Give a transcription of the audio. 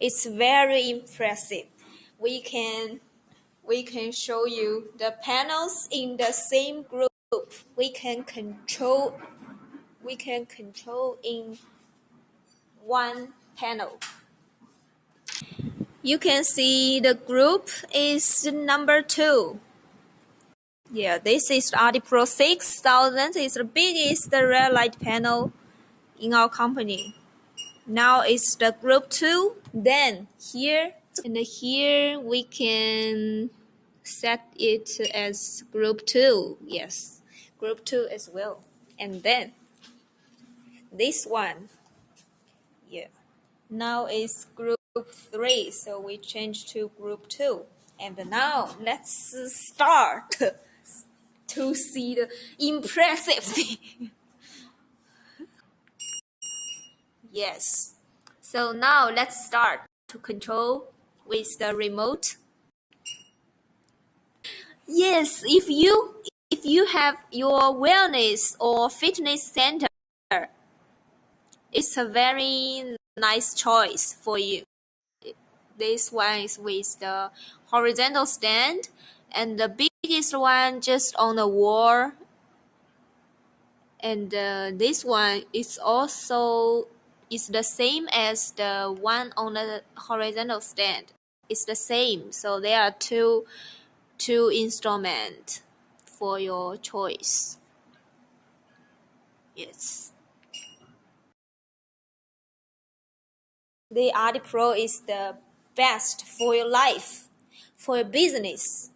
It's very impressive. We can show you the panels in the same group. We can control in one panel. You can see the group is number 2. Yeah, this is AdiPro 6000. It's the biggest red light panel in our company. Now it's the group 2. Then here we can set it as group 2. Yes, group 2 as well. And then this one. Yeah. Now it's group 3, so we change to group 2. And now let's start to see the impressive thing. Yes. So now let's start to control with the remote. Yes, if you have your wellness or fitness center, it's a very nice choice for you. This one is with the horizontal stand, and the biggest one just on the wall. And this one is also the same as the one on the horizontal stand. It's the same, so there are two instruments for your choice. Yes. The AdiPro is the best for your life, for your business.